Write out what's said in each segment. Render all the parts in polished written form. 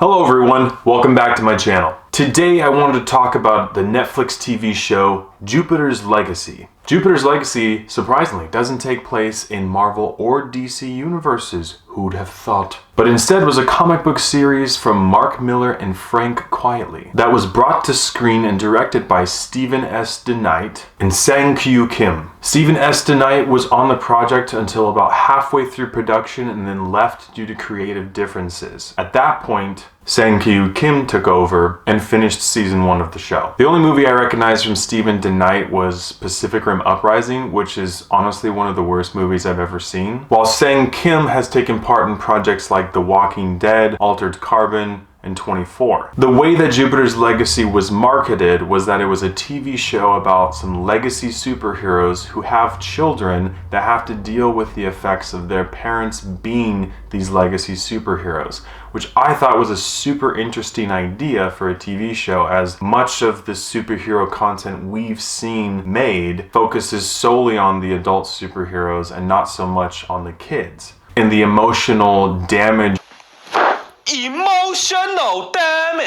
Hello everyone, welcome back to my channel. Today I wanted to talk about the Netflix TV show Jupiter's Legacy. Jupiter's Legacy, surprisingly, doesn't take place in Marvel or DC universes, who'd have thought, but instead was a comic book series from Mark Millar and Frank Quietly that was brought to screen and directed by Stephen S. DeKnight and Sang-Kyu Kim. Stephen S. DeKnight was on the project until about halfway through production and then left due to creative differences. At that point, Sang-Kyu Kim took over and finished season 1 of the show. The only movie I recognize from Stephen DeKnight was Pacific Rim Uprising, which is honestly one of the worst movies I've ever seen. While Sang Kim has taken part in projects like The Walking Dead, Altered Carbon, and 24. The way that Jupiter's Legacy was marketed was that it was a TV show about some legacy superheroes who have children that have to deal with the effects of their parents being these legacy superheroes, which I thought was a super interesting idea for a TV show, as much of the superhero content we've seen made focuses solely on the adult superheroes and not so much on the kids. And the emotional damage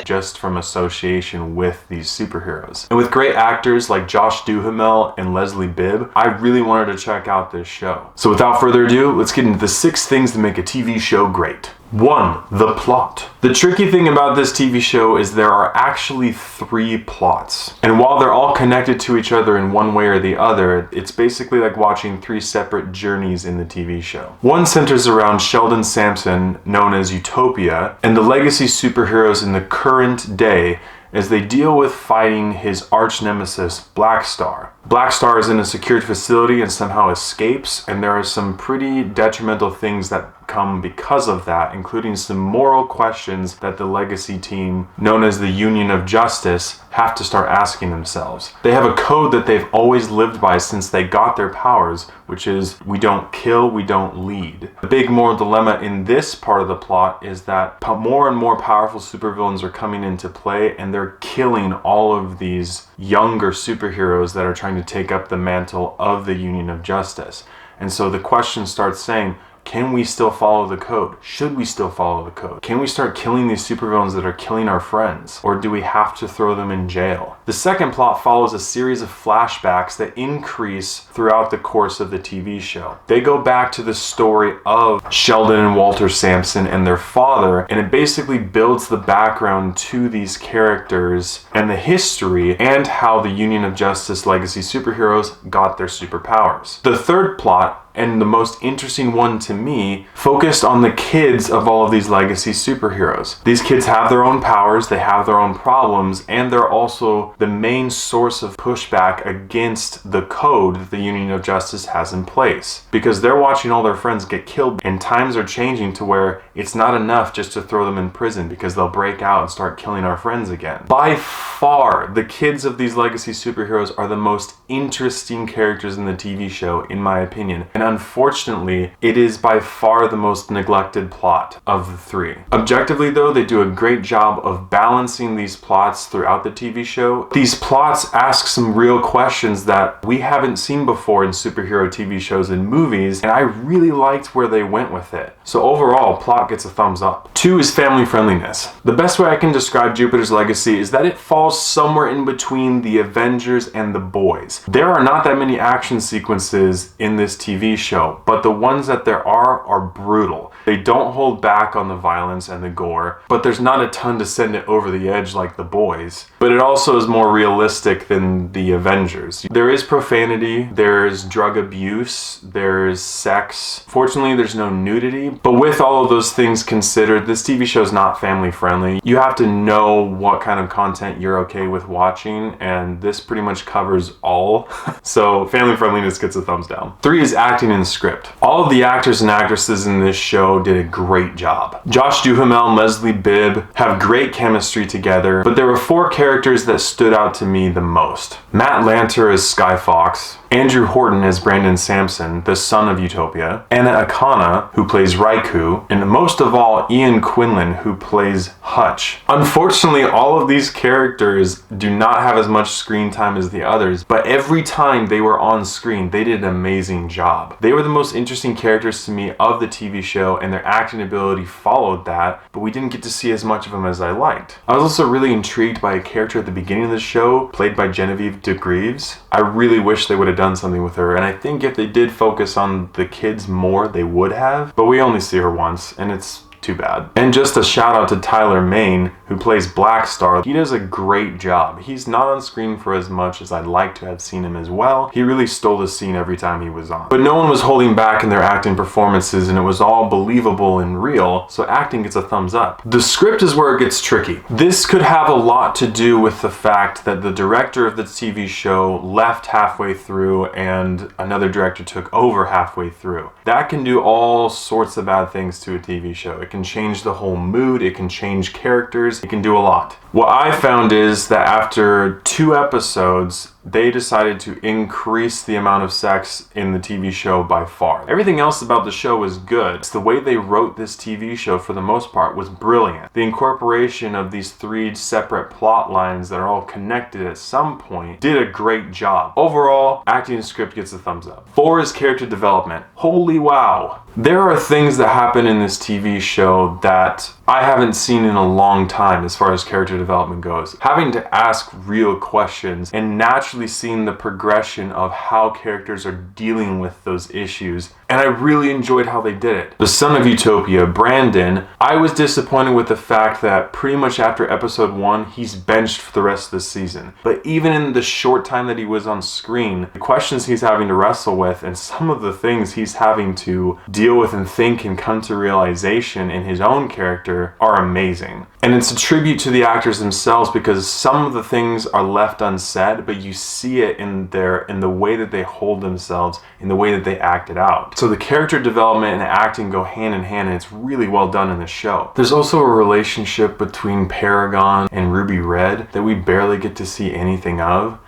just from association with these superheroes. And with great actors like Josh Duhamel and Leslie Bibb, I really wanted to check out this show. So without further ado, let's get into the 6 things that make a TV show great. 1. The plot. The tricky thing about this TV show is there are actually 3 plots. And while they're all connected to each other in one way or the other, it's basically like watching 3 separate journeys in the TV show. One centers around Sheldon Sampson, known as Utopia, and the legacy superheroes in the current day as they deal with fighting his arch nemesis, Black Star. Black Star is in a secured facility and somehow escapes, and there are some pretty detrimental things that come because of that, including some moral questions that the legacy team, known as the Union of Justice, have to start asking themselves. They have a code that they've always lived by since they got their powers, which is we don't kill, we don't lead. The big moral dilemma in this part of the plot is that more and more powerful supervillains are coming into play, and they're killing all of these younger superheroes that are trying to take up the mantle of the Union of Justice. And so the question starts saying, can we still follow the code? Should we still follow the code? Can we start killing these supervillains that are killing our friends? Or do we have to throw them in jail? The second plot follows a series of flashbacks that increase throughout the course of the TV show. They go back to the story of Sheldon and Walter Sampson and their father, and it basically builds the background to these characters and the history and how the Union of Justice legacy superheroes got their superpowers. The third plot, and the most interesting one to me, focused on the kids of all of these legacy superheroes. These kids have their own powers, they have their own problems, and they're also the main source of pushback against the code that the Union of Justice has in place. Because they're watching all their friends get killed, and times are changing to where it's not enough just to throw them in prison because they'll break out and start killing our friends again. By far, the kids of these legacy superheroes are the most interesting characters in the TV show, in my opinion. And unfortunately, it is by far the most neglected plot of the 3. Objectively though, they do a great job of balancing these plots throughout the TV show. These plots ask some real questions that we haven't seen before in superhero TV shows and movies, and I really liked where they went with it. So overall, plot gets a thumbs up. 2 is family friendliness. The best way I can describe Jupiter's Legacy is that it falls somewhere in between the Avengers and the Boys. There are not that many action sequences in this TV show, but the ones that there are brutal. They don't hold back on the violence and the gore, but there's not a ton to send it over the edge like the Boys. But it also is more realistic than the Avengers. There is profanity, there's drug abuse, there's sex. Fortunately, there's no nudity, but with all of those things considered, this TV show is not family friendly. You have to know what kind of content you're okay with watching, and this pretty much covers all. So family friendliness gets a thumbs down. 3 is acting and script. All of the actors and actresses in this show did a great job. Josh Duhamel and Leslie Bibb have great chemistry together, but there were 4 characters that stood out to me the most. Matt Lanter as Sky Fox, Andrew Horton as Brandon Sampson, the son of Utopia, Anna Akana, who plays Raikou, and most of all, Ian Quinlan, who plays Hutch. Unfortunately, all of these characters do not have as much screen time as the others, but every time they were on screen, they did an amazing job. They were the most interesting characters to me of the TV show, and their acting ability followed that, but we didn't get to see as much of them as I liked. I was also really intrigued by a character at the beginning of the show, played by Genevieve DeGreaves. I really wish they would have done something with her, and I think if they did focus on the kids more, they would have, but we only see her once, and it's too bad. And just a shout out to Tyler Mane, who plays Black Star. He does a great job. He's not on screen for as much as I'd like to have seen him as well. He really stole the scene every time he was on. But no one was holding back in their acting performances, and it was all believable and real, so acting gets a thumbs up. The script is where it gets tricky. This could have a lot to do with the fact that the director of the TV show left halfway through and another director took over halfway through. That can do all sorts of bad things to a TV show. It can change the whole mood, it can change characters, it can do a lot. What I found is that after 2 episodes, they decided to increase the amount of sex in the TV show by far. Everything else about the show was good. It's the way they wrote this TV show for the most part was brilliant. The incorporation of these 3 separate plot lines that are all connected at some point did a great job. Overall, acting and script gets a thumbs up. 4 is character development. Holy wow. There are things that happen in this TV show that I haven't seen in a long time as far as character development goes. Having to ask real questions and naturally seeing the progression of how characters are dealing with those issues. And I really enjoyed how they did it. The son of Utopia, Brandon, I was disappointed with the fact that pretty much after episode 1, he's benched for the rest of the season. But even in the short time that he was on screen, the questions he's having to wrestle with and some of the things he's having to deal with and think and come to realization in his own character are amazing. And it's a tribute to the actors themselves because some of the things are left unsaid, but you see it in the way that they hold themselves, in the way that they act it out. So the character development and acting go hand in hand, and it's really well done in the show. There's also a relationship between Paragon and Ruby Red that we barely get to see anything of.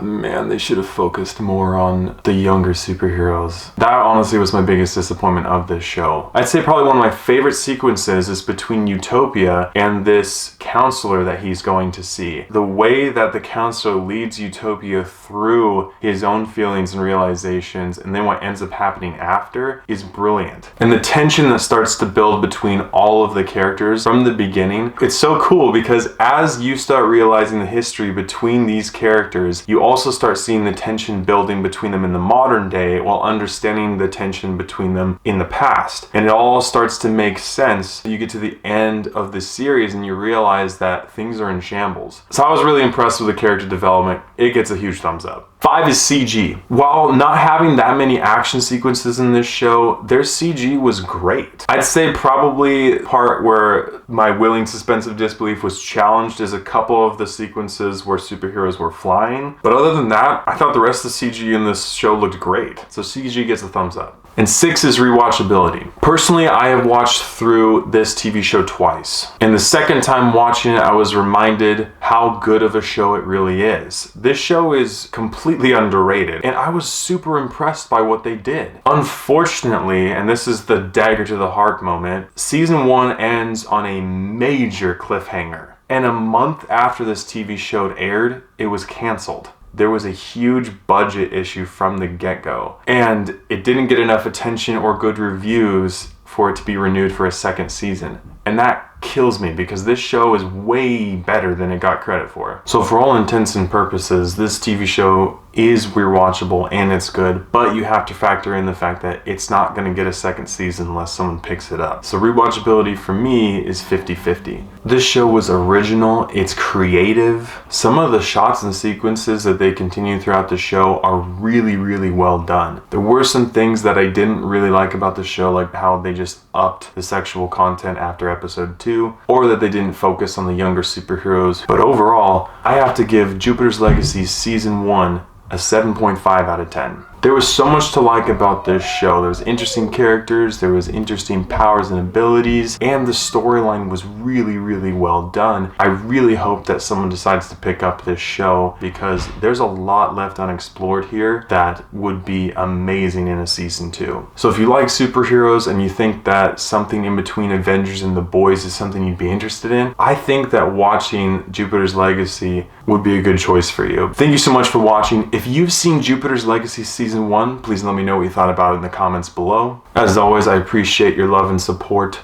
Man, they should have focused more on the younger superheroes. That honestly was my biggest disappointment of this show. I'd say probably one of my favorite sequences is between Utopia and this counselor that he's going to see. The way that the counselor leads Utopia through his own feelings and realizations and then what ends up happening after is brilliant. And the tension that starts to build between all of the characters from the beginning, it's so cool because as you start realizing the history between these characters, you also start seeing the tension building between them in the modern day while understanding the tension between them in the past. And it all starts to make sense. You get to the end of the series and you realize that things are in shambles. So I was really impressed with the character development. It gets a huge thumbs up. 5 is CG. While not having that many action sequences in this show, their CG was great. I'd say probably the part where my willing suspense of disbelief was challenged is a couple of the sequences where superheroes were flying. But other than that, I thought the rest of the CG in this show looked great. So CG gets a thumbs up. And 6 is rewatchability. Personally, I have watched through this TV show twice. And the second time watching it, I was reminded how good of a show it really is. This show is completely underrated, and I was super impressed by what they did. Unfortunately, and this is the dagger to the heart moment, season 1 ends on a major cliffhanger. And a month after this TV show aired, it was canceled. There was a huge budget issue from the get-go, and it didn't get enough attention or good reviews for it to be renewed for a second season. And that kills me because this show is way better than it got credit for. So for all intents and purposes, this TV show is rewatchable and it's good, but you have to factor in the fact that it's not going to get a second season unless someone picks it up. So rewatchability for me is 50-50. This show was original, it's creative. Some of the shots and sequences that they continue throughout the show are really, really well done. There were some things that I didn't really like about the show, like how they just upped the sexual content after episode 2, or that they didn't focus on the younger superheroes. But overall, I have to give Jupiter's Legacy Season 1 a 7.5 out of 10. There was so much to like about this show. There was interesting characters, there was interesting powers and abilities, and the storyline was really, really well done. I really hope that someone decides to pick up this show because there's a lot left unexplored here that would be amazing in a season 2. So if you like superheroes and you think that something in between Avengers and The Boys is something you'd be interested in, I think that watching Jupiter's Legacy would be a good choice for you. Thank you so much for watching. If you've seen Jupiter's Legacy Season season 1. Please let me know what you thought about it in the comments below. As always, I appreciate your love and support.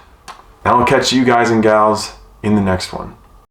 And I'll catch you guys and gals in the next one.